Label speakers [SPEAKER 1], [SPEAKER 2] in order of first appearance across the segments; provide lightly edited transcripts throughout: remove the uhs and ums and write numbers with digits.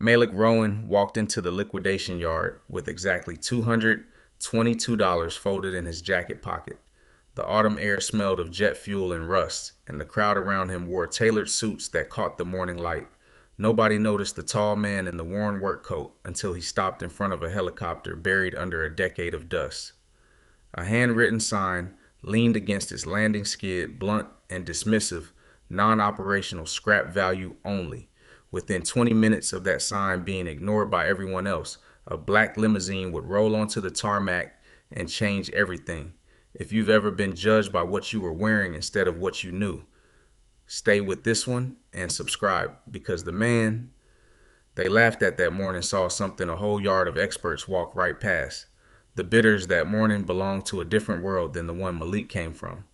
[SPEAKER 1] Malik Rowan walked into the liquidation yard with exactly $222 folded in his jacket pocket. The autumn air smelled of jet fuel and rust, and the crowd around him wore tailored suits that caught the morning light. Nobody noticed the tall man in the worn work coat until he stopped in front of a helicopter buried under a decade of dust. A handwritten sign leaned against its landing skid, blunt and dismissive, non operational scrap value only. Within 20 minutes of that sign being ignored by everyone else, a black limousine would roll onto the tarmac and change everything. If you've ever been judged by what you were wearing instead of what you knew, stay with this one and subscribe because the man they laughed at that morning saw something a whole yard of experts walk right past. The bidders that morning belonged to a different world than the one Malik came from.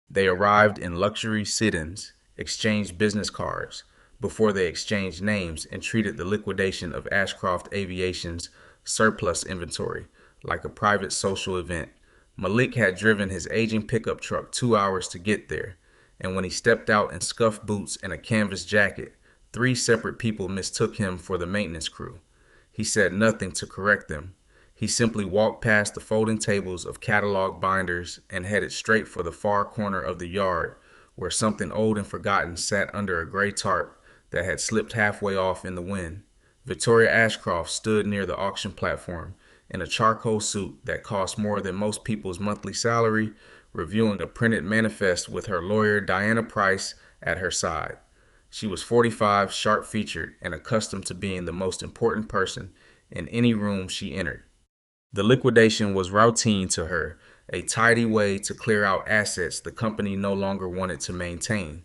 [SPEAKER 1] They arrived in luxury sit-ins, exchanged business cards before they exchanged names, and treated the liquidation of Ashcroft Aviation's surplus inventory like a private social event. Malik had driven his aging pickup truck 2 hours to get there, and when he stepped out in scuffed boots and a canvas jacket, three separate people mistook him for the maintenance crew. He said nothing to correct them. He simply walked past the folding tables of catalog binders and headed straight for the far corner of the yard where something old and forgotten sat under a gray tarp that had slipped halfway off in the wind. Victoria Ashcroft stood near the auction platform in a charcoal suit that cost more than most people's monthly salary, reviewing a printed manifest with her lawyer Diana Price at her side. She was 45, sharp-featured, and accustomed to being the most important person in any room she entered. The liquidation was routine to her, a tidy way to clear out assets the company no longer wanted to maintain.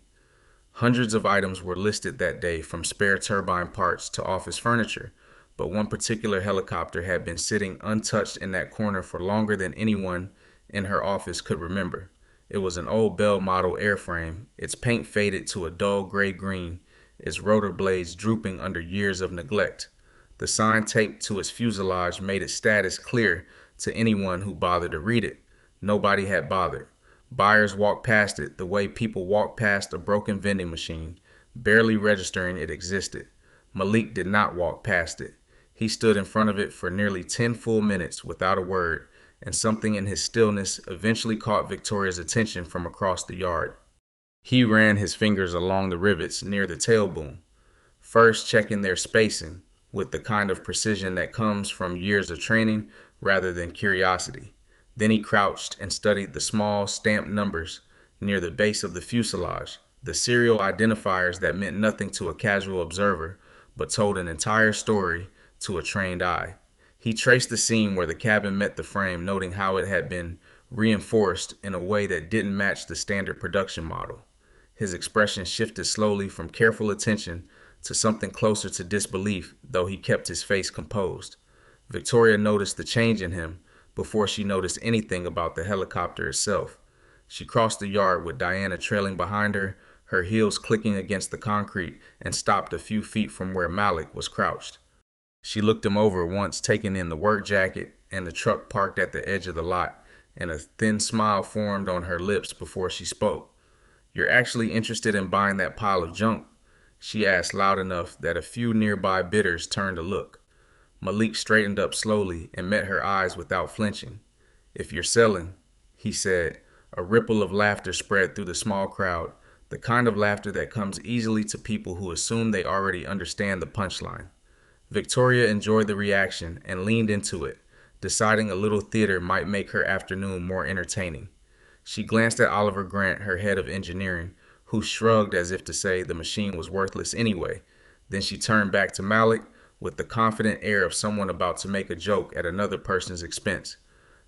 [SPEAKER 1] Hundreds of items were listed that day, from spare turbine parts to office furniture, but one particular helicopter had been sitting untouched in that corner for longer than anyone in her office could remember. It was an old Bell model airframe, its paint faded to a dull gray-green, its rotor blades drooping under years of neglect. The sign taped to its fuselage made its status clear to anyone who bothered to read it. Nobody had bothered. Buyers walked past it the way people walk past a broken vending machine, barely registering it existed. Malik did not walk past it. He stood in front of it for nearly 10 full minutes without a word, and something in his stillness eventually caught Victoria's attention from across the yard. He ran his fingers along the rivets near the tail boom, first checking their spacing with the kind of precision that comes from years of training rather than curiosity. Then he crouched and studied the small stamped numbers near the base of the fuselage, the serial identifiers that meant nothing to a casual observer but told an entire story to a trained eye. He traced the seam where the cabin met the frame, noting how it had been reinforced in a way that didn't match the standard production model. His expression shifted slowly from careful attention to something closer to disbelief, though he kept his face composed. Victoria noticed the change in him before she noticed anything about the helicopter itself. She crossed the yard with Diana trailing behind her, her heels clicking against the concrete, and stopped a few feet from where Malik was crouched. She looked him over once, taking in the work jacket and the truck parked at the edge of the lot, and a thin smile formed on her lips before she spoke. "You're actually interested in buying that pile of junk?" she asked loud enough that a few nearby bidders turned to look. Malik straightened up slowly and met her eyes without flinching. "If you're selling," he said. A ripple of laughter spread through the small crowd, the kind of laughter that comes easily to people who assume they already understand the punchline. Victoria enjoyed the reaction and leaned into it, deciding a little theater might make her afternoon more entertaining. She glanced at Oliver Grant, her head of engineering, who shrugged as if to say the machine was worthless anyway. Then she turned back to Malik with the confident air of someone about to make a joke at another person's expense.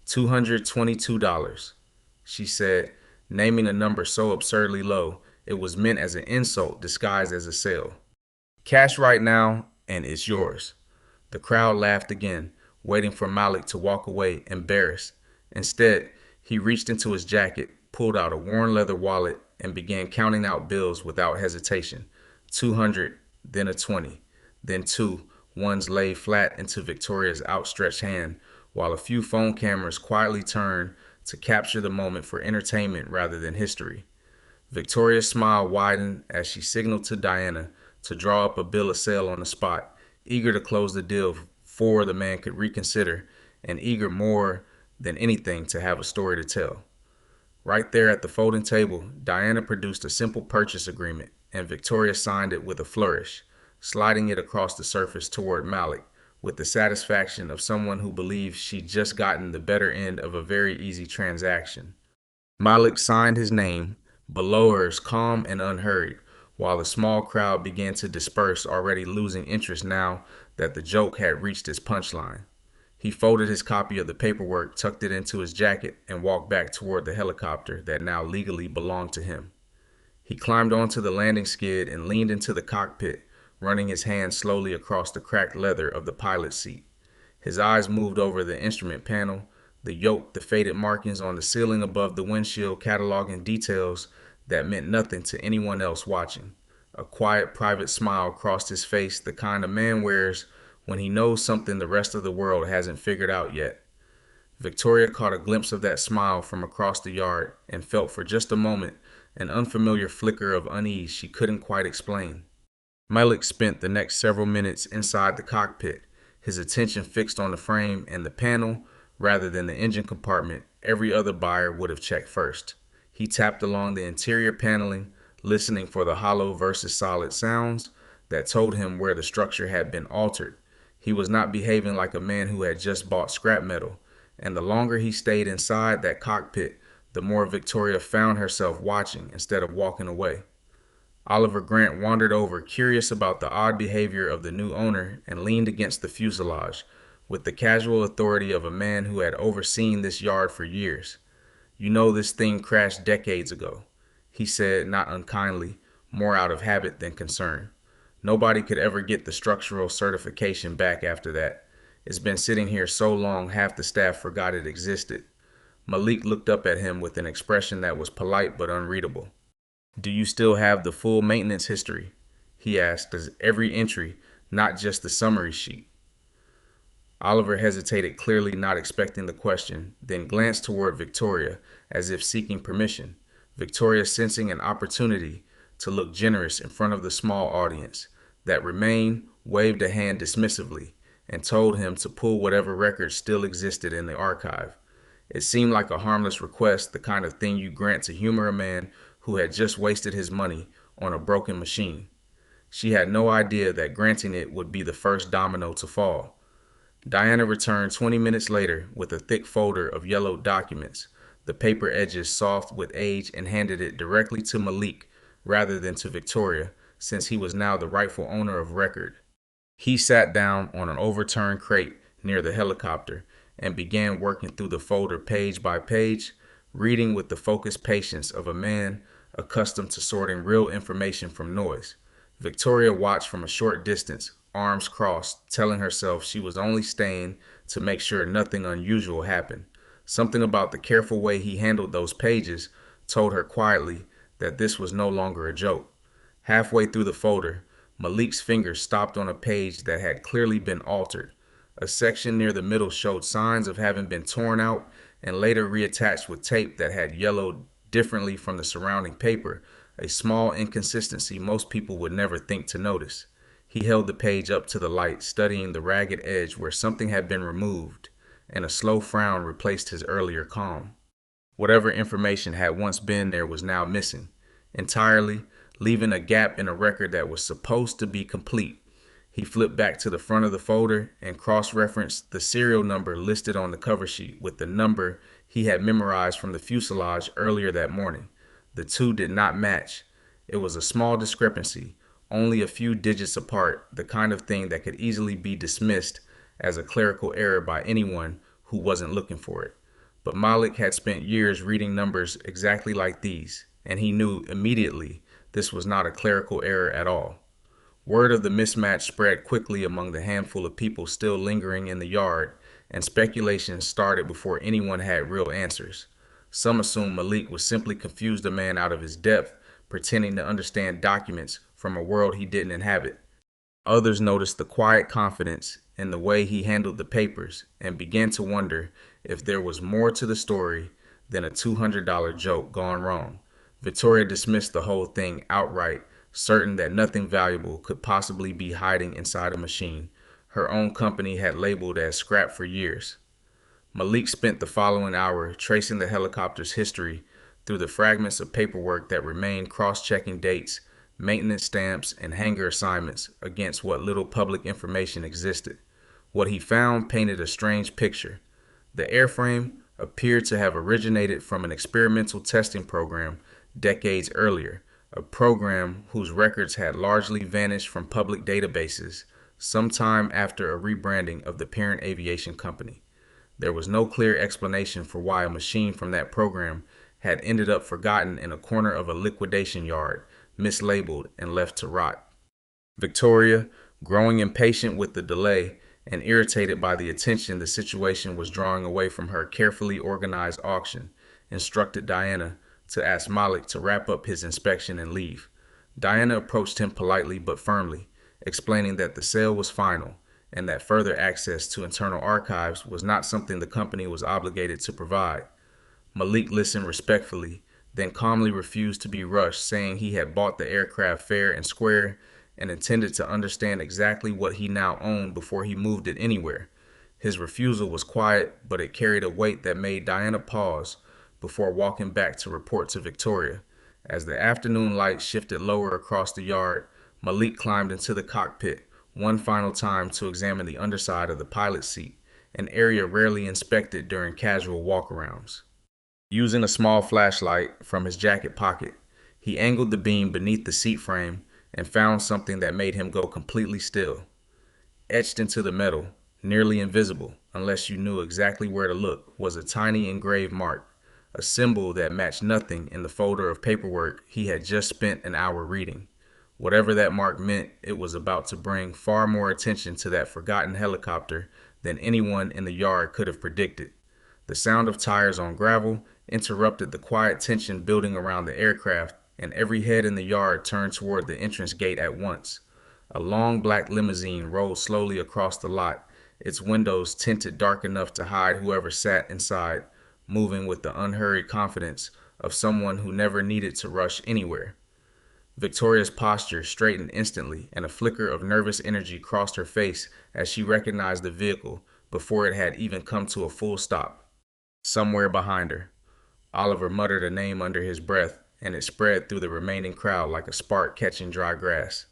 [SPEAKER 1] $222, she said, naming a number so absurdly low it was meant as an insult disguised as a sale. "Cash right now, and it's yours." The crowd laughed again, waiting for Malik to walk away, embarrassed. Instead, he reached into his jacket, pulled out a worn leather wallet, and began counting out bills without hesitation. 200, then a 20, then two. Ones lay flat into Victoria's outstretched hand, while a few phone cameras quietly turned to capture the moment for entertainment rather than history. Victoria's smile widened as she signaled to Diana to draw up a bill of sale on the spot, eager to close the deal before the man could reconsider, and eager more than anything to have a story to tell. Right there at the folding table, Diana produced a simple purchase agreement, and Victoria signed it with a flourish, sliding it across the surface toward Malik, with the satisfaction of someone who believes she'd just gotten the better end of a very easy transaction. Malik signed his name, below hers calm and unhurried, while the small crowd began to disperse, already losing interest now that the joke had reached its punchline. He folded his copy of the paperwork, tucked it into his jacket, and walked back toward the helicopter that now legally belonged to him. He climbed onto the landing skid and leaned into the cockpit, running his hand slowly across the cracked leather of the pilot's seat. His eyes moved over the instrument panel, the yoke, the faded markings on the ceiling above the windshield cataloging details that meant nothing to anyone else watching. A quiet, private smile crossed his face, the kind a man wears when he knows something the rest of the world hasn't figured out yet. Victoria caught a glimpse of that smile from across the yard and felt for just a moment an unfamiliar flicker of unease she couldn't quite explain. Malik spent the next several minutes inside the cockpit, his attention fixed on the frame and the panel rather than the engine compartment every other buyer would have checked first. He tapped along the interior paneling, listening for the hollow versus solid sounds that told him where the structure had been altered. He was not behaving like a man who had just bought scrap metal, and the longer he stayed inside that cockpit, the more Victoria found herself watching instead of walking away. Oliver Grant wandered over, curious about the odd behavior of the new owner, and leaned against the fuselage, with the casual authority of a man who had overseen this yard for years. "You know this thing crashed decades ago," he said, not unkindly, more out of habit than concern. "Nobody could ever get the structural certification back after that. It's been sitting here so long half the staff forgot it existed." Malik looked up at him with an expression that was polite but unreadable. "Do you still have the full maintenance history?" he asked, as every entry, not just the summary sheet. Oliver hesitated, clearly not expecting the question, then glanced toward Victoria, as if seeking permission. Victoria, sensing an opportunity to look generous in front of the small audience that remained, waved a hand dismissively and told him to pull whatever records still existed in the archive. It seemed like a harmless request, the kind of thing you grant to humor a man who had just wasted his money on a broken machine. She had no idea that granting it would be the first domino to fall. Diana returned 20 minutes later with a thick folder of yellowed documents, the paper edges soft with age, and handed it directly to Malik rather than to Victoria, since he was now the rightful owner of record. He sat down on an overturned crate near the helicopter and began working through the folder page by page, reading with the focused patience of a man accustomed to sorting real information from noise. Victoria watched from a short distance, arms crossed, telling herself she was only staying to make sure nothing unusual happened. Something about the careful way he handled those pages told her quietly that this was no longer a joke. Halfway through the folder, Malik's fingers stopped on a page that had clearly been altered. A section near the middle showed signs of having been torn out and later reattached with tape that had yellowed differently from the surrounding paper, a small inconsistency most people would never think to notice. He held the page up to the light, studying the ragged edge where something had been removed, and a slow frown replaced his earlier calm. Whatever information had once been there was now missing entirely, leaving a gap in a record that was supposed to be complete. He flipped back to the front of the folder and cross-referenced the serial number listed on the cover sheet with the number he had memorized from the fuselage earlier that morning. The two did not match. It was a small discrepancy, only a few digits apart, the kind of thing that could easily be dismissed as a clerical error by anyone who wasn't looking for it. But Malik had spent years reading numbers exactly like these, and he knew immediately this was not a clerical error at all. Word of the mismatch spread quickly among the handful of people still lingering in the yard, and speculation started before anyone had real answers. Some assumed Malik was simply confused a man out of his depth, pretending to understand documents from a world he didn't inhabit. Others noticed the quiet confidence in the way he handled the papers and began to wonder if there was more to the story than a $200 joke gone wrong. Victoria dismissed the whole thing outright, certain that nothing valuable could possibly be hiding inside a machine her own company had labeled as scrap for years. Malik spent the following hour tracing the helicopter's history through the fragments of paperwork that remained, cross-checking dates, maintenance stamps, and hangar assignments against what little public information existed. What he found painted a strange picture. The airframe appeared to have originated from an experimental testing program decades earlier, a program whose records had largely vanished from public databases sometime after a rebranding of the parent aviation company. There was no clear explanation for why a machine from that program had ended up forgotten in a corner of a liquidation yard, mislabeled and left to rot. Victoria, growing impatient with the delay and irritated by the attention the situation was drawing away from her carefully organized auction, instructed Diana to ask Malik to wrap up his inspection and leave. Diana approached him politely but firmly, explaining that the sale was final and that further access to internal archives was not something the company was obligated to provide. Malik listened respectfully, then calmly refused to be rushed, saying he had bought the aircraft fair and square and intended to understand exactly what he now owned before he moved it anywhere. His refusal was quiet, but it carried a weight that made Diana pause before walking back to report to Victoria. As the afternoon light shifted lower across the yard, Malik climbed into the cockpit one final time to examine the underside of the pilot's seat, an area rarely inspected during casual walkarounds. Using a small flashlight from his jacket pocket, he angled the beam beneath the seat frame and found something that made him go completely still. Etched into the metal, nearly invisible unless you knew exactly where to look, was a tiny engraved mark, a symbol that matched nothing in the folder of paperwork he had just spent an hour reading. Whatever that mark meant, it was about to bring far more attention to that forgotten helicopter than anyone in the yard could have predicted. The sound of tires on gravel interrupted the quiet tension building around the aircraft, and every head in the yard turned toward the entrance gate at once. A long black limousine rolled slowly across the lot, its windows tinted dark enough to hide whoever sat inside, moving with the unhurried confidence of someone who never needed to rush anywhere. Victoria's posture straightened instantly, and a flicker of nervous energy crossed her face as she recognized the vehicle before it had even come to a full stop. Somewhere behind her, Oliver muttered a name under his breath, and it spread through the remaining crowd like a spark catching dry grass.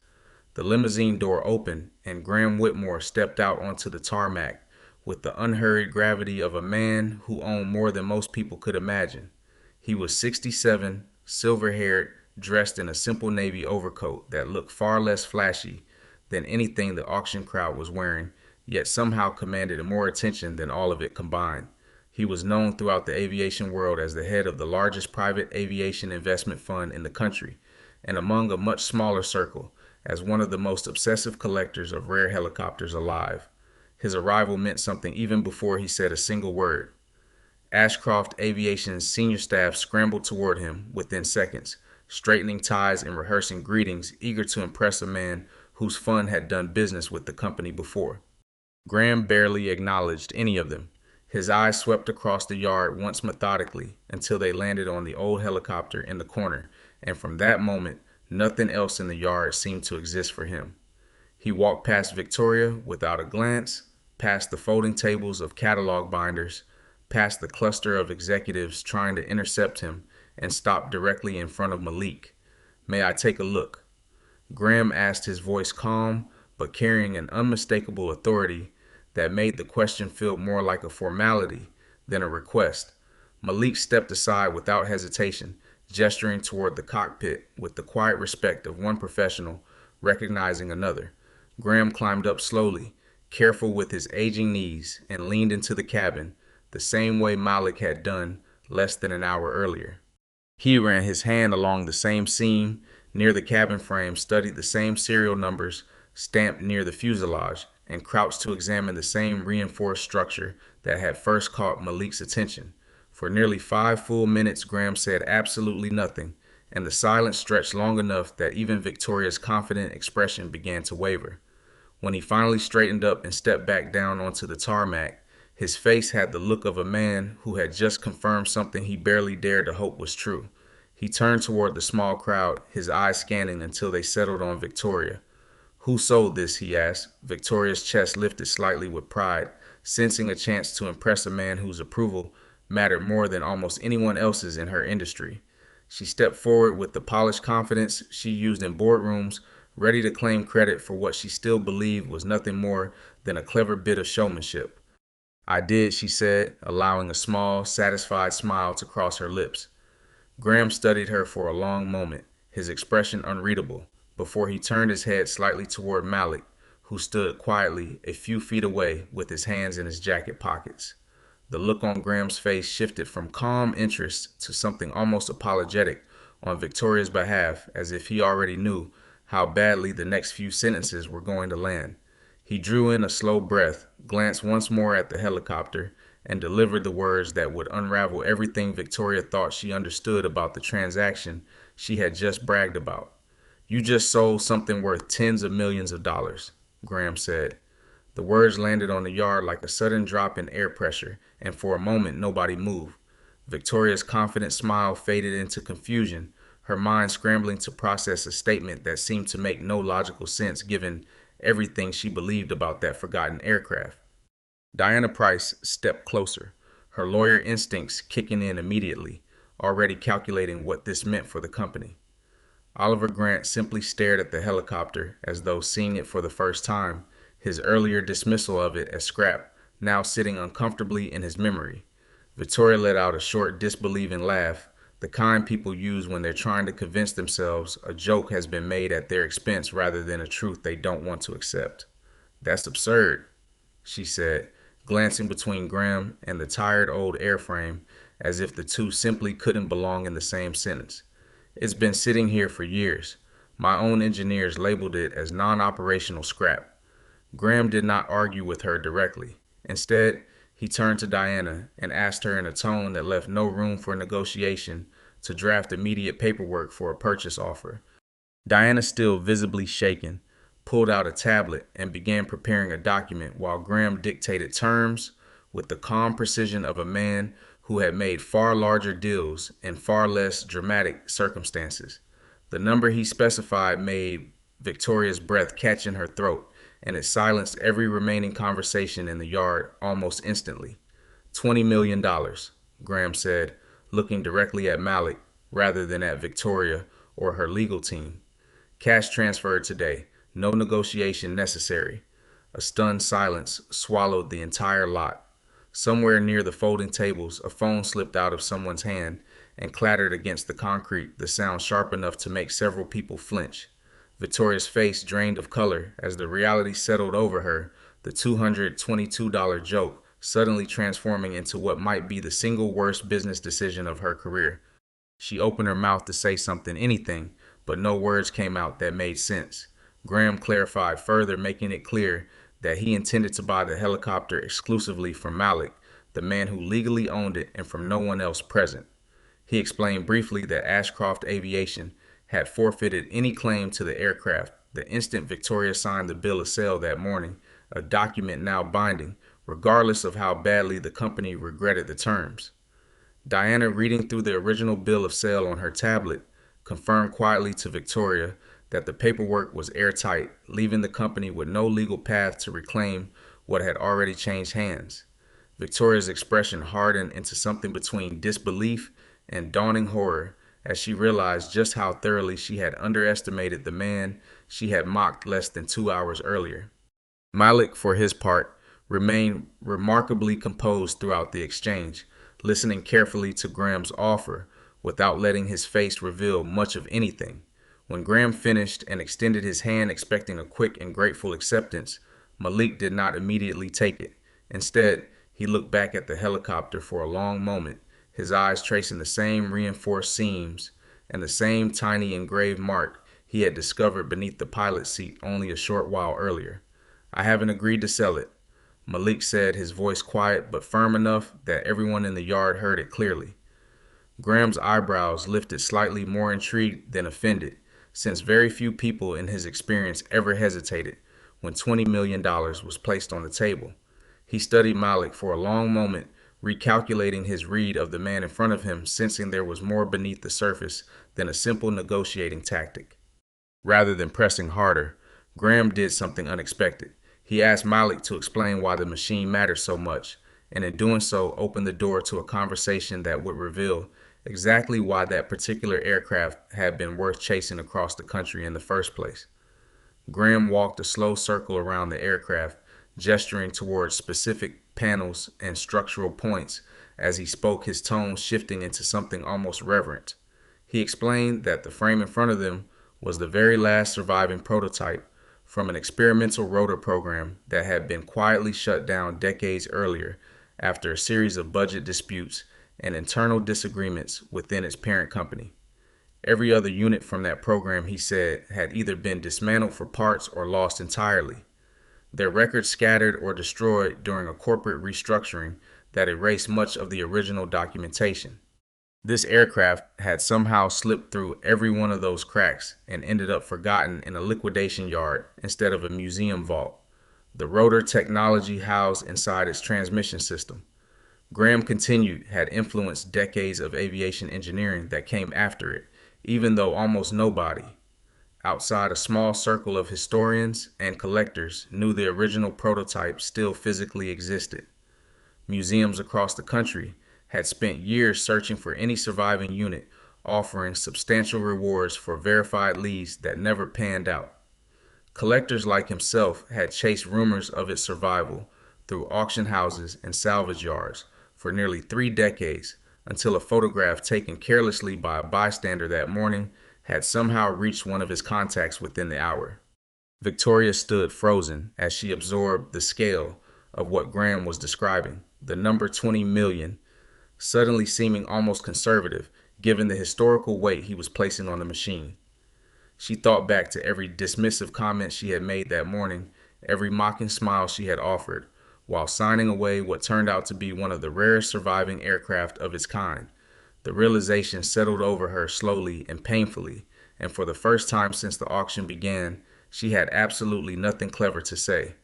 [SPEAKER 1] The limousine door opened, and Graham Whitmore stepped out onto the tarmac with the unhurried gravity of a man who owned more than most people could imagine. He was 67, silver-haired, dressed in a simple navy overcoat that looked far less flashy than anything the auction crowd was wearing, yet somehow commanded more attention than all of it combined. He was known throughout the aviation world as the head of the largest private aviation investment fund in the country, and among a much smaller circle, as one of the most obsessive collectors of rare helicopters alive. His arrival meant something even before he said a single word. Ashcroft Aviation's senior staff scrambled toward him within seconds, straightening ties and rehearsing greetings, eager to impress a man whose fund had done business with the company before. Graham barely acknowledged any of them. His eyes swept across the yard once methodically until they landed on the old helicopter in the corner, and from that moment, nothing else in the yard seemed to exist for him. He walked past Victoria without a glance, past the folding tables of catalog binders, past the cluster of executives trying to intercept him, and stopped directly in front of Malik. "May I take a look?" Graham asked, his voice calm but carrying an unmistakable authority that made the question feel more like a formality than a request. Malik stepped aside without hesitation, gesturing toward the cockpit with the quiet respect of one professional recognizing another. Graham climbed up slowly, careful with his aging knees, and leaned into the cabin, the same way Malik had done less than an hour earlier. He ran his hand along the same seam near the cabin frame, studied the same serial numbers stamped near the fuselage, and crouched to examine the same reinforced structure that had first caught Malik's attention. For nearly 5 full minutes, Graham said absolutely nothing, and the silence stretched long enough that even Victoria's confident expression began to waver. When he finally straightened up and stepped back down onto the tarmac, his face had the look of a man who had just confirmed something he barely dared to hope was true. He turned toward the small crowd, his eyes scanning until they settled on Victoria. Who sold this? He asked. Victoria's chest lifted slightly with pride, sensing a chance to impress a man whose approval mattered more than almost anyone else's in her industry. She stepped forward with the polished confidence she used in boardrooms, ready to claim credit for what she still believed was nothing more than a clever bit of showmanship. I did, she said, allowing a small, satisfied smile to cross her lips. Graham studied her for a long moment, his expression unreadable, before he turned his head slightly toward Malik, who stood quietly a few feet away with his hands in his jacket pockets. The look on Graham's face shifted from calm interest to something almost apologetic on Victoria's behalf, as if he already knew how badly the next few sentences were going to land. He drew in a slow breath, glanced once more at the helicopter, and delivered the words that would unravel everything Victoria thought she understood about the transaction she had just bragged about. You just sold something worth tens of millions of dollars, Graham said. The words landed on the yard like a sudden drop in air pressure, and for a moment nobody moved. Victoria's confident smile faded into confusion, her mind scrambling to process a statement that seemed to make no logical sense given everything she believed about that forgotten aircraft. Diana Price stepped closer, her lawyer instincts kicking in immediately, already calculating what this meant for the company. Oliver Grant simply stared at the helicopter as though seeing it for the first time, his earlier dismissal of it as scrap now sitting uncomfortably in his memory. Victoria let out a short, disbelieving laugh, the kind people use when they're trying to convince themselves a joke has been made at their expense rather than a truth they don't want to accept. That's absurd, she said, glancing between Graham and the tired old airframe as if the two simply couldn't belong in the same sentence. It's been sitting here for years. My own engineers labeled it as non-operational scrap. Graham did not argue with her directly. Instead, he turned to Diana and asked her in a tone that left no room for negotiation to draft immediate paperwork for a purchase offer. Diana, still visibly shaken, pulled out a tablet and began preparing a document while Graham dictated terms with the calm precision of a man who had made far larger deals in far less dramatic circumstances. The number he specified made Victoria's breath catch in her throat, and it silenced every remaining conversation in the yard almost instantly. $20 million, Graham said, looking directly at Malik rather than at Victoria or her legal team. Cash transferred today. No negotiation necessary. A stunned silence swallowed the entire lot. Somewhere near the folding tables, a phone slipped out of someone's hand and clattered against the concrete, the sound sharp enough to make several people flinch. Victoria's face drained of color as the reality settled over her, the $222 joke suddenly transforming into what might be the single worst business decision of her career. She opened her mouth to say something, anything, but no words came out that made sense. Graham clarified further, making it clear that he intended to buy the helicopter exclusively from Malik, the man who legally owned it, and from no one else present. He explained briefly that Ashcroft Aviation had forfeited any claim to the aircraft the instant Victoria signed the bill of sale that morning, a document now binding, regardless of how badly the company regretted the terms. Diana, reading through the original bill of sale on her tablet, confirmed quietly to Victoria that the paperwork was airtight, leaving the company with no legal path to reclaim what had already changed hands. Victoria's expression hardened into something between disbelief and dawning horror as she realized just how thoroughly she had underestimated the man she had mocked less than 2 hours earlier. Malik, for his part, remained remarkably composed throughout the exchange, listening carefully to Graham's offer without letting his face reveal much of anything. When Graham finished and extended his hand expecting a quick and grateful acceptance, Malik did not immediately take it. Instead, he looked back at the helicopter for a long moment, his eyes tracing the same reinforced seams and the same tiny engraved mark he had discovered beneath the pilot's seat only a short while earlier. I haven't agreed to sell it, Malik said, his voice quiet but firm enough that everyone in the yard heard it clearly. Graham's eyebrows lifted slightly, more intrigued than offended, since very few people in his experience ever hesitated when $20 million was placed on the table. He studied Malik for a long moment recalculating his read of the man in front of him, sensing there was more beneath the surface than a simple negotiating tactic. Rather than pressing harder, Graham did something unexpected. He asked Malik to explain why the machine mattered so much, and in doing so, opened the door to a conversation that would reveal exactly why that particular aircraft had been worth chasing across the country in the first place. Graham walked a slow circle around the aircraft, gesturing towards specific panels and structural points as he spoke, his tone shifting into something almost reverent. He explained that the frame in front of them was the very last surviving prototype from an experimental rotor program that had been quietly shut down decades earlier after a series of budget disputes and internal disagreements within its parent company. Every other unit from that program, he said, had either been dismantled for parts or lost entirely, their records scattered or destroyed during a corporate restructuring that erased much of the original documentation. This aircraft had somehow slipped through every one of those cracks and ended up forgotten in a liquidation yard instead of a museum vault, the rotor technology housed inside its transmission system. Graham continued had influenced decades of aviation engineering that came after it, even though almost nobody, outside a small circle of historians and collectors, knew the original prototype still physically existed. Museums across the country had spent years searching for any surviving unit, offering substantial rewards for verified leads that never panned out. Collectors like himself had chased rumors of its survival through auction houses and salvage yards for nearly 3 decades until a photograph taken carelessly by a bystander that morning had somehow reached one of his contacts within the hour. Victoria stood frozen as she absorbed the scale of what Graham was describing, the number 20 million, suddenly seeming almost conservative given the historical weight he was placing on the machine. She thought back to every dismissive comment she had made that morning, every mocking smile she had offered, while signing away what turned out to be one of the rarest surviving aircraft of its kind. The realization settled over her slowly and painfully, and for the first time since the auction began, she had absolutely nothing clever to say.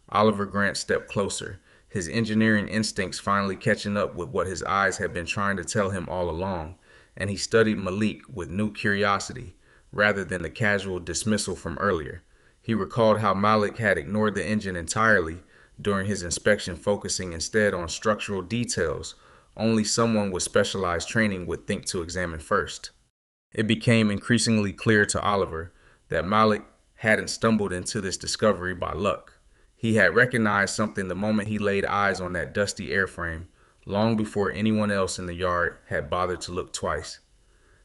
[SPEAKER 1] Oliver Grant stepped closer, his engineering instincts finally catching up with what his eyes had been trying to tell him all along, and he studied Malik with new curiosity, rather than the casual dismissal from earlier. He recalled how Malik had ignored the engine entirely during his inspection, focusing instead on structural details only someone with specialized training would think to examine first. It became increasingly clear to Oliver that Malik hadn't stumbled into this discovery by luck. He had recognized something the moment he laid eyes on that dusty airframe, long before anyone else in the yard had bothered to look twice.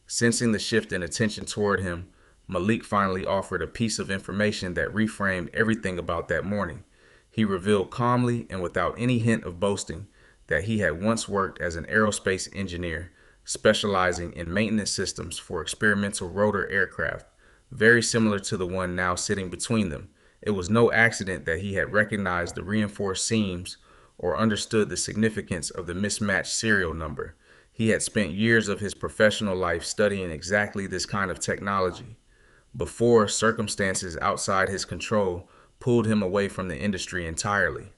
[SPEAKER 1] Sensing the shift in attention toward him, Malik finally offered a piece of information that reframed everything about that morning. He revealed calmly and without any hint of boasting that he had once worked as an aerospace engineer, specializing in maintenance systems for experimental rotor aircraft, very similar to the one now sitting between them. It was no accident that he had recognized the reinforced seams or understood the significance of the mismatched serial number. He had spent years of his professional life studying exactly this kind of technology before circumstances outside his control pulled him away from the industry entirely.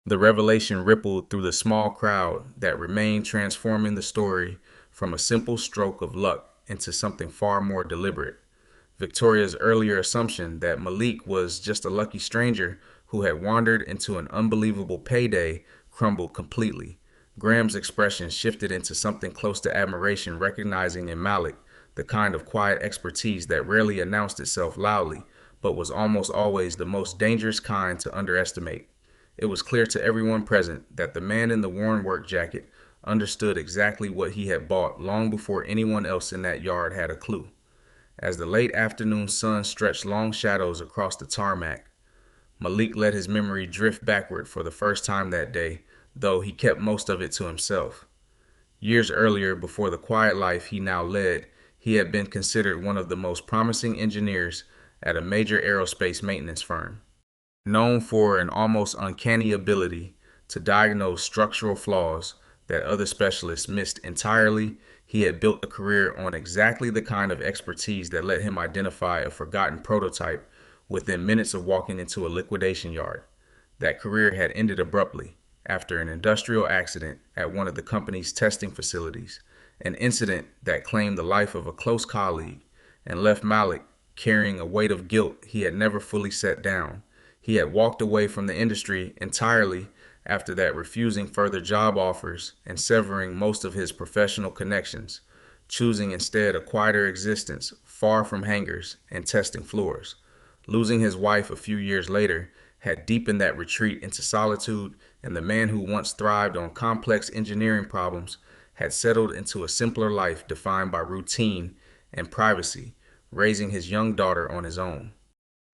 [SPEAKER 1] The revelation rippled through the small crowd that remained, transforming the story from a simple stroke of luck into something far more deliberate. Victoria's earlier assumption that Malik was just a lucky stranger who had wandered into an unbelievable payday crumbled completely. Graham's expression shifted into something close to admiration, recognizing in Malik the kind of quiet expertise that rarely announced itself loudly, but was almost always the most dangerous kind to underestimate. It was clear to everyone present that the man in the worn work jacket understood exactly what he had bought long before anyone else in that yard had a clue. As the late afternoon sun stretched long shadows across the tarmac, Malik let his memory drift backward for the first time that day, though he kept most of it to himself. Years earlier, before the quiet life he now led, he had been considered one of the most promising engineers at a major aerospace maintenance firm. Known for an almost uncanny ability to diagnose structural flaws that other specialists missed entirely, he had built a career on exactly the kind of expertise that let him identify a forgotten prototype within minutes of walking into a liquidation yard. That career had ended abruptly, after an industrial accident at one of the company's testing facilities, an incident that claimed the life of a close colleague and left Malik carrying a weight of guilt he had never fully set down. He had walked away from the industry entirely after that, refusing further job offers and severing most of his professional connections, choosing instead a quieter existence far from hangars and testing floors. Losing his wife a few years later had deepened that retreat into solitude, and the man who once thrived on complex engineering problems had settled into a simpler life defined by routine and privacy, raising his young daughter on his own.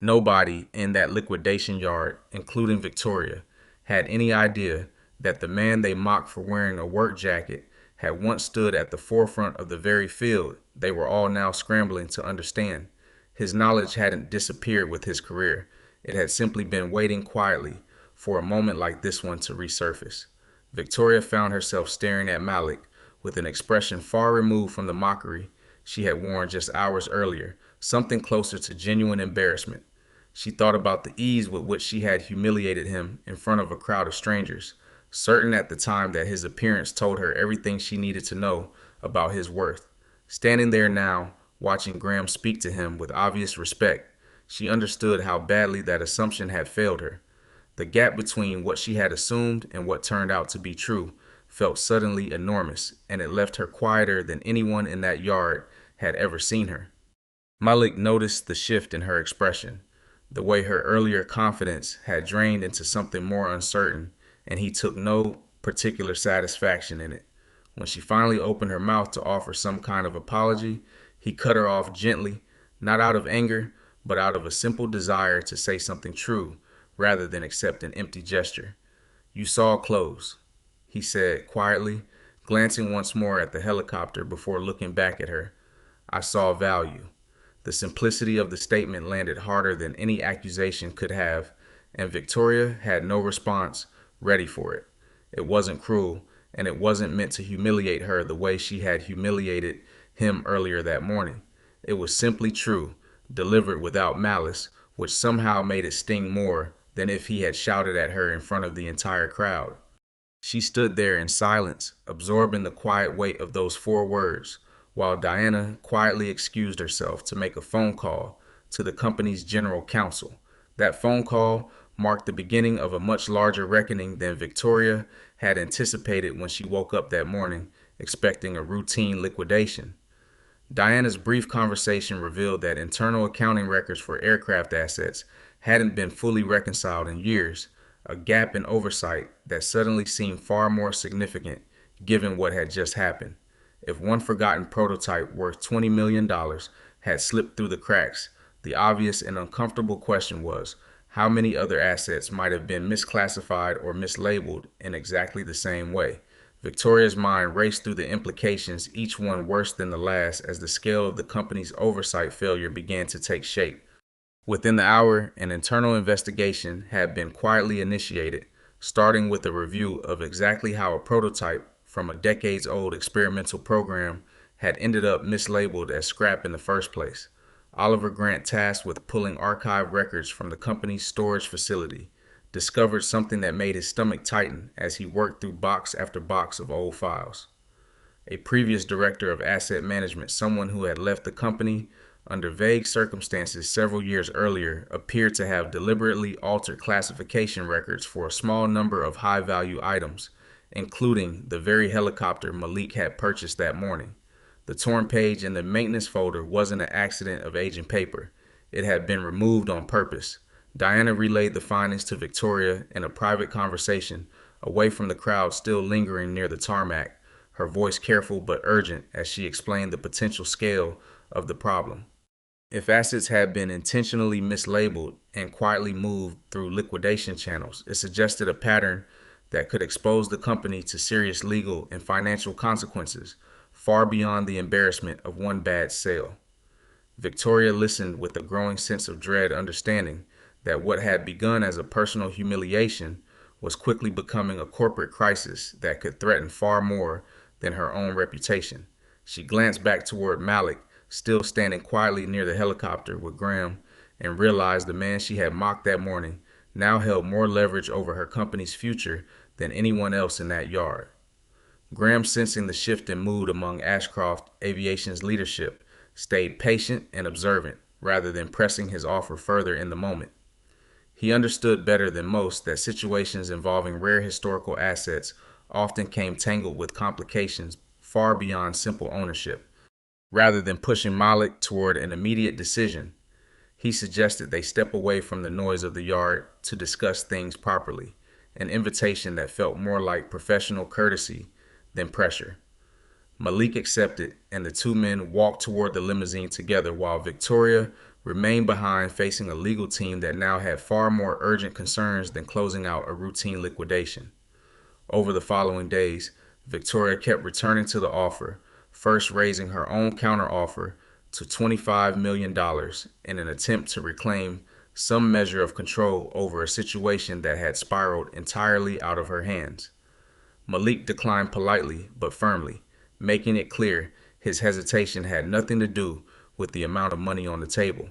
[SPEAKER 1] Nobody in that liquidation yard, including Victoria, had any idea that the man they mocked for wearing a work jacket had once stood at the forefront of the very field they were all now scrambling to understand. His knowledge hadn't disappeared with his career. It had simply been waiting quietly for a moment like this one to resurface. Victoria found herself staring at Malik with an expression far removed from the mockery she had worn just hours earlier, something closer to genuine embarrassment. She thought about the ease with which she had humiliated him in front of a crowd of strangers, certain at the time that his appearance told her everything she needed to know about his worth. Standing there now, watching Graham speak to him with obvious respect, she understood how badly that assumption had failed her. The gap between what she had assumed and what turned out to be true felt suddenly enormous, and it left her quieter than anyone in that yard had ever seen her. Malik noticed the shift in her expression, the way her earlier confidence had drained into something more uncertain, and he took no particular satisfaction in it. When she finally opened her mouth to offer some kind of apology, he cut her off gently, not out of anger, but out of a simple desire to say something true rather than accept an empty gesture. "You saw clothes," he said quietly, glancing once more at the helicopter before looking back at her. "I saw value." The simplicity of the statement landed harder than any accusation could have, and Victoria had no response ready for it. It wasn't cruel, and it wasn't meant to humiliate her the way she had humiliated him earlier that morning. It was simply true, delivered without malice, which somehow made it sting more than if he had shouted at her in front of the entire crowd. She stood there in silence, absorbing the quiet weight of those 4 words, while Diana quietly excused herself to make a phone call to the company's general counsel. That phone call marked the beginning of a much larger reckoning than Victoria had anticipated when she woke up that morning, expecting a routine liquidation. Diana's brief conversation revealed that internal accounting records for aircraft assets hadn't been fully reconciled in years, a gap in oversight that suddenly seemed far more significant given what had just happened. If one forgotten prototype worth $20 million had slipped through the cracks, the obvious and uncomfortable question was, how many other assets might have been misclassified or mislabeled in exactly the same way? Victoria's mind raced through the implications, each one worse than the last, as the scale of the company's oversight failure began to take shape. Within the hour, an internal investigation had been quietly initiated, starting with a review of exactly how a prototype from a decades-old experimental program had ended up mislabeled as scrap in the first place. Oliver Grant, tasked with pulling archived records from the company's storage facility, discovered something that made his stomach tighten as he worked through box after box of old files. A previous director of asset management, someone who had left the company under vague circumstances several years earlier, appeared to have deliberately altered classification records for a small number of high-value items, including the very helicopter Malik had purchased that morning. The torn page in the maintenance folder wasn't an accident of aging paper. It had been removed on purpose. Diana relayed the findings to Victoria in a private conversation, away from the crowd still lingering near the tarmac, her voice careful but urgent as she explained the potential scale of the problem. If assets had been intentionally mislabeled and quietly moved through liquidation channels, it suggested a pattern that could expose the company to serious legal and financial consequences, far beyond the embarrassment of one bad sale. Victoria listened with a growing sense of dread, understanding that what had begun as a personal humiliation was quickly becoming a corporate crisis that could threaten far more than her own reputation. She glanced back toward Malik, still standing quietly near the helicopter with Graham, and realized the man she had mocked that morning now held more leverage over her company's future than anyone else in that yard. Graham, sensing the shift in mood among Ashcroft Aviation's leadership, stayed patient and observant rather than pressing his offer further in the moment. He understood better than most that situations involving rare historical assets often came tangled with complications far beyond simple ownership. Rather than pushing Malik toward an immediate decision, he suggested they step away from the noise of the yard to discuss things properly, an invitation that felt more like professional courtesy than pressure. Malik accepted, and the two men walked toward the limousine together while Victoria remained behind facing a legal team that now had far more urgent concerns than closing out a routine liquidation. Over the following days, Victoria kept returning to the offer, first raising her own counteroffer to $25 million dollars in an attempt to reclaim some measure of control over a situation that had spiraled entirely out of her hands. Malik declined politely but firmly, making it clear his hesitation had nothing to do with the amount of money on the table.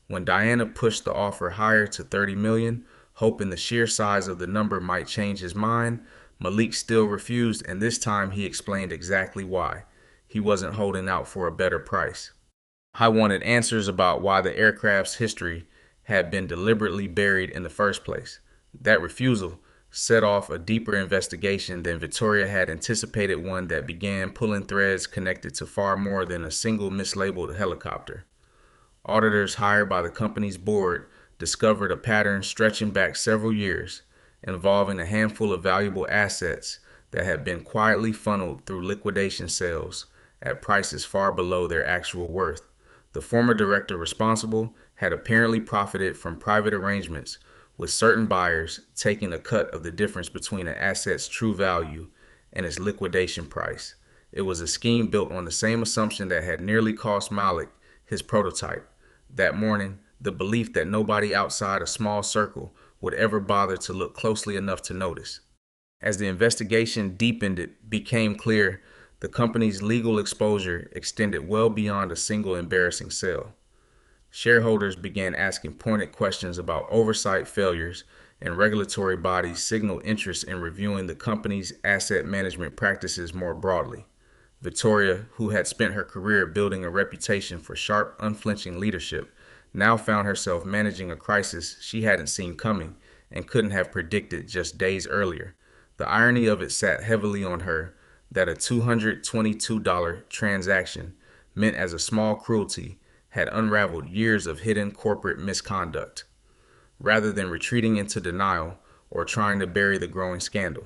[SPEAKER 1] When Diana pushed the offer higher to $30 million, hoping the sheer size of the number might change his mind, Malik still refused, and this time he explained exactly why. He wasn't holding out for a better price. I wanted answers about why the aircraft's history had been deliberately buried in the first place. That refusal set off a deeper investigation than Victoria had anticipated, one that began pulling threads connected to far more than a single mislabeled helicopter. Auditors hired by the company's board discovered a pattern stretching back several years, involving a handful of valuable assets that had been quietly funneled through liquidation sales at prices far below their actual worth. The former director responsible had apparently profited from private arrangements, with certain buyers taking a cut of the difference between an asset's true value and its liquidation price. It was a scheme built on the same assumption that had nearly cost Malik his prototype. That morning, the belief that nobody outside a small circle would ever bother to look closely enough to notice. As the investigation deepened, it became clear the company's legal exposure extended well beyond a single embarrassing sale. Shareholders began asking pointed questions about oversight failures, and regulatory bodies signaled interest in reviewing the company's asset management practices more broadly. Victoria, who had spent her career building a reputation for sharp, unflinching leadership, now found herself managing a crisis she hadn't seen coming and couldn't have predicted just days earlier. The irony of it sat heavily on her that a $222 transaction, meant as a small cruelty, had unraveled years of hidden corporate misconduct, rather than retreating into denial or trying to bury the growing scandal.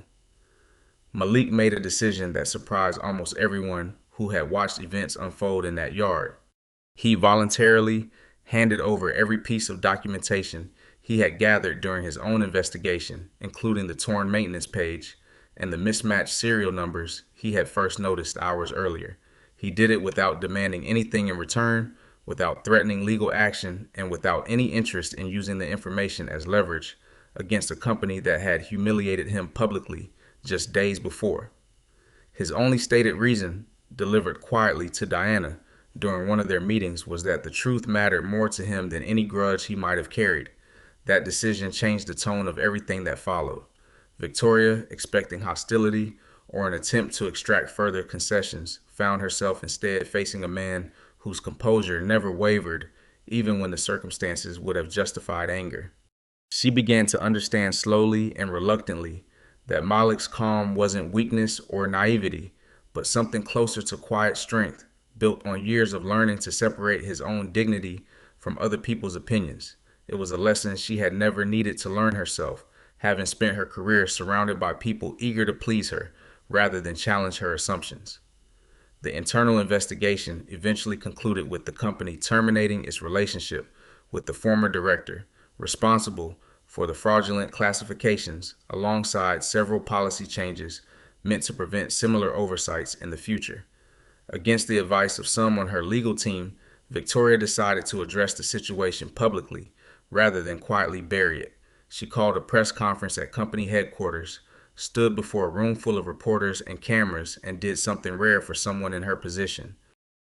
[SPEAKER 1] Malik made a decision that surprised almost everyone who had watched events unfold in that yard. He voluntarily handed over every piece of documentation he had gathered during his own investigation, including the torn maintenance page and the mismatched serial numbers he had first noticed hours earlier. He did it without demanding anything in return, without threatening legal action, and without any interest in using the information as leverage against a company that had humiliated him publicly just days before. His only stated reason, delivered quietly to Diana during one of their meetings, was that the truth mattered more to him than any grudge he might have carried. That decision changed the tone of everything that followed. Victoria, expecting hostility or an attempt to extract further concessions, found herself instead facing a man whose composure never wavered, even when the circumstances would have justified anger. She began to understand slowly and reluctantly that Malik's calm wasn't weakness or naivety, but something closer to quiet strength, built on years of learning to separate his own dignity from other people's opinions. It was a lesson she had never needed to learn herself, having spent her career surrounded by people eager to please her rather than challenge her assumptions. The internal investigation eventually concluded with the company terminating its relationship with the former director, responsible for the fraudulent classifications, alongside several policy changes meant to prevent similar oversights in the future. Against the advice of some on her legal team, Victoria decided to address the situation publicly rather than quietly bury it. She called a press conference at company headquarters, stood before a room full of reporters and cameras, and did something rare for someone in her position.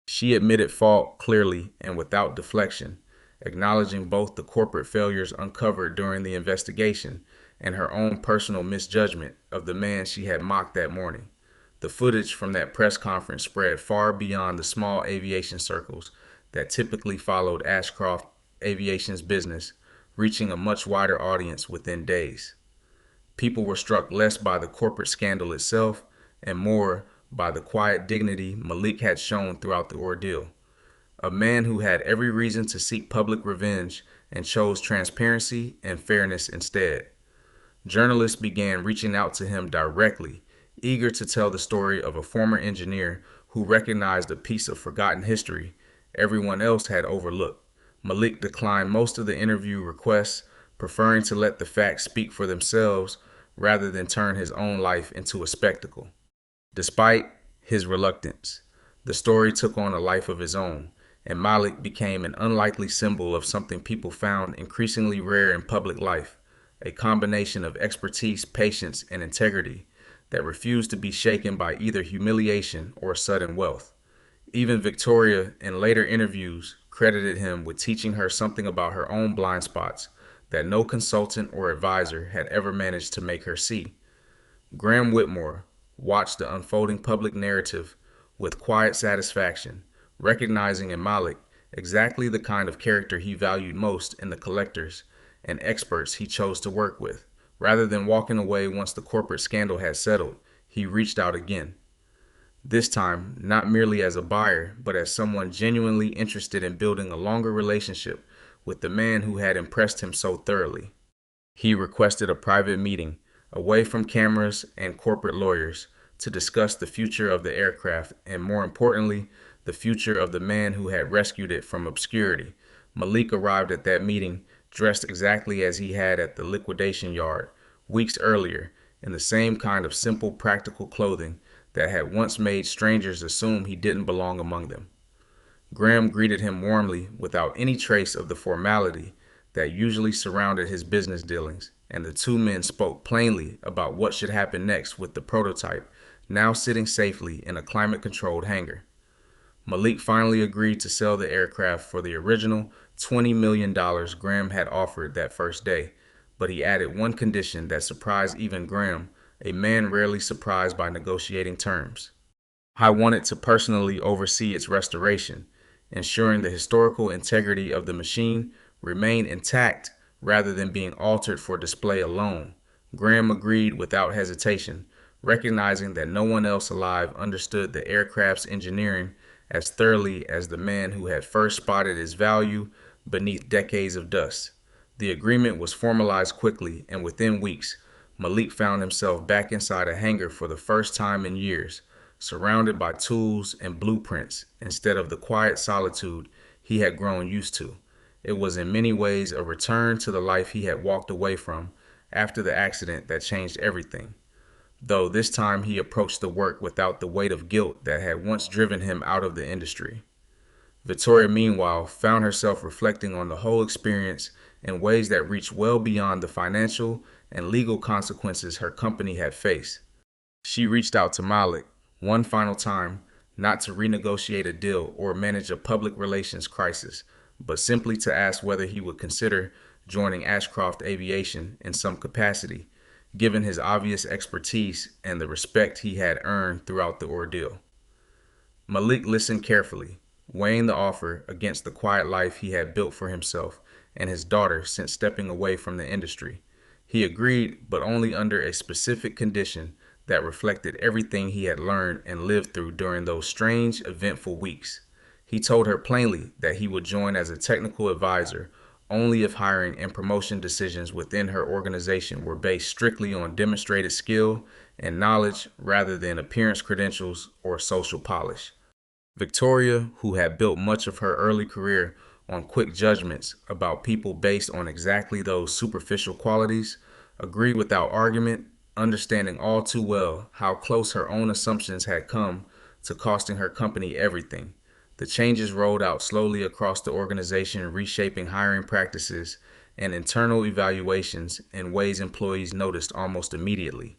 [SPEAKER 1] She admitted fault clearly and without deflection, acknowledging both the corporate failures uncovered during the investigation and her own personal misjudgment of the man she had mocked that morning. The footage from that press conference spread far beyond the small aviation circles that typically followed Ashcroft Aviation's business, reaching a much wider audience within days. People were struck less by the corporate scandal itself and more by the quiet dignity Malik had shown throughout the ordeal. A man who had every reason to seek public revenge and chose transparency and fairness instead. Journalists began reaching out to him directly, eager to tell the story of a former engineer who recognized a piece of forgotten history everyone else had overlooked. Malik declined most of the interview requests, preferring to let the facts speak for themselves rather than turn his own life into a spectacle. Despite his reluctance, the story took on a life of his own, and Malik became an unlikely symbol of something people found increasingly rare in public life, a combination of expertise, patience, and integrity that refused to be shaken by either humiliation or sudden wealth. Even Victoria, in later interviews, credited him with teaching her something about her own blind spots that no consultant or advisor had ever managed to make her see. Graham Whitmore watched the unfolding public narrative with quiet satisfaction, recognizing in Malik exactly the kind of character he valued most in the collectors and experts he chose to work with. Rather than walking away once the corporate scandal had settled, he reached out again. This time, not merely as a buyer, but as someone genuinely interested in building a longer relationship with the man who had impressed him so thoroughly. He requested a private meeting, away from cameras and corporate lawyers, to discuss the future of the aircraft and, more importantly, the future of the man who had rescued it from obscurity. Malik arrived at that meeting dressed exactly as he had at the liquidation yard weeks earlier, in the same kind of simple, practical clothing that had once made strangers assume he didn't belong among them. Graham greeted him warmly without any trace of the formality that usually surrounded his business dealings, and the two men spoke plainly about what should happen next with the prototype, now sitting safely in a climate-controlled hangar. Malik finally agreed to sell the aircraft for the original $20 million Graham had offered that first day, but he added one condition that surprised even Graham, a man rarely surprised by negotiating terms. I wanted to personally oversee its restoration, ensuring the historical integrity of the machine remained intact rather than being altered for display alone. Graham agreed without hesitation, recognizing that no one else alive understood the aircraft's engineering as thoroughly as the man who had first spotted its value beneath decades of dust. The agreement was formalized quickly, and within weeks, Malik found himself back inside a hangar for the first time in years, surrounded by tools and blueprints instead of the quiet solitude he had grown used to. It was in many ways a return to the life he had walked away from after the accident that changed everything, though this time he approached the work without the weight of guilt that had once driven him out of the industry. Victoria, meanwhile, found herself reflecting on the whole experience in ways that reached well beyond the financial and legal consequences her company had faced. She reached out to Malik one final time, not to renegotiate a deal or manage a public relations crisis, but simply to ask whether he would consider joining Ashcroft Aviation in some capacity, given his obvious expertise and the respect he had earned throughout the ordeal. Malik listened carefully, weighing the offer against the quiet life he had built for himself and his daughter since stepping away from the industry. He agreed, but only under a specific condition that reflected everything he had learned and lived through during those strange, eventful weeks. He told her plainly that he would join as a technical advisor only if hiring and promotion decisions within her organization were based strictly on demonstrated skill and knowledge rather than appearance credentials or social polish. Victoria, who had built much of her early career on quick judgments about people based on exactly those superficial qualities, agreed without argument, understanding all too well how close her own assumptions had come to costing her company everything. The changes rolled out slowly across the organization, reshaping hiring practices and internal evaluations in ways employees noticed almost immediately.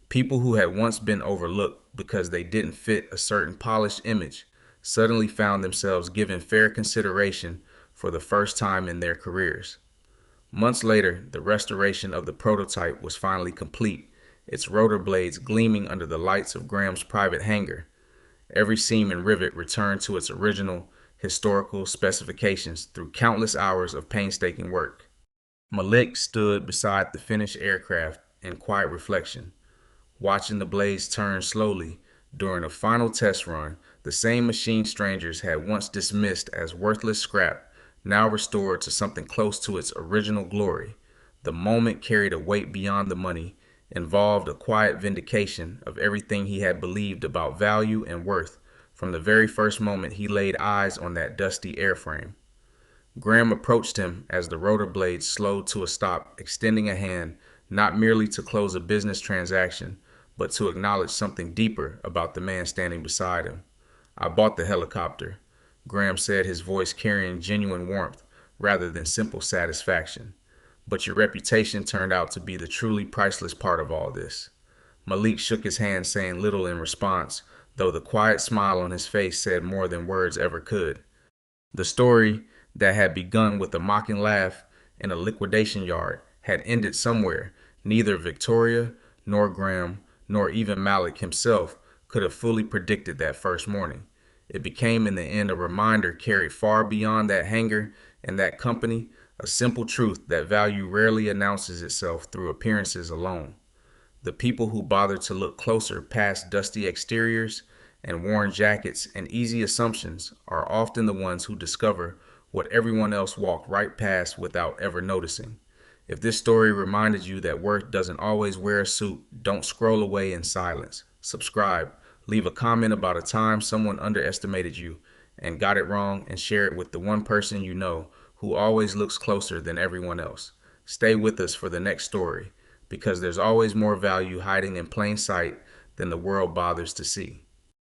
[SPEAKER 1] People who had once been overlooked because they didn't fit a certain polished image suddenly found themselves given fair consideration for the first time in their careers. Months later, the restoration of the prototype was finally complete, its rotor blades gleaming under the lights of Graham's private hangar. Every seam and rivet returned to its original historical specifications through countless hours of painstaking work. Malik stood beside the finished aircraft in quiet reflection, watching the blades turn slowly during a final test run. The same machine strangers had once dismissed as worthless scrap, now restored to something close to its original glory. The moment carried a weight beyond the money, involved a quiet vindication of everything he had believed about value and worth from the very first moment he laid eyes on that dusty airframe. Graham approached him as the rotor blades slowed to a stop, extending a hand not merely to close a business transaction, but to acknowledge something deeper about the man standing beside him. "I bought the helicopter," Graham said, his voice carrying genuine warmth rather than simple satisfaction. "But your reputation turned out to be the truly priceless part of all this." Malik shook his hand, saying little in response, though the quiet smile on his face said more than words ever could. The story that had begun with a mocking laugh in a liquidation yard had ended somewhere. Neither Victoria, nor Graham, nor even Malik himself could have fully predicted that first morning. It became in the end a reminder carried far beyond that hangar and that company, a simple truth that value rarely announces itself through appearances alone. The people who bother to look closer past dusty exteriors and worn jackets and easy assumptions are often the ones who discover what everyone else walked right past without ever noticing. If this story reminded you that worth doesn't always wear a suit, don't scroll away in silence. Subscribe, leave a comment about a time someone underestimated you and got it wrong, and share it with the one person you know who always looks closer than everyone else. Stay with us for the next story, because there's always more value hiding in plain sight than the world bothers to see.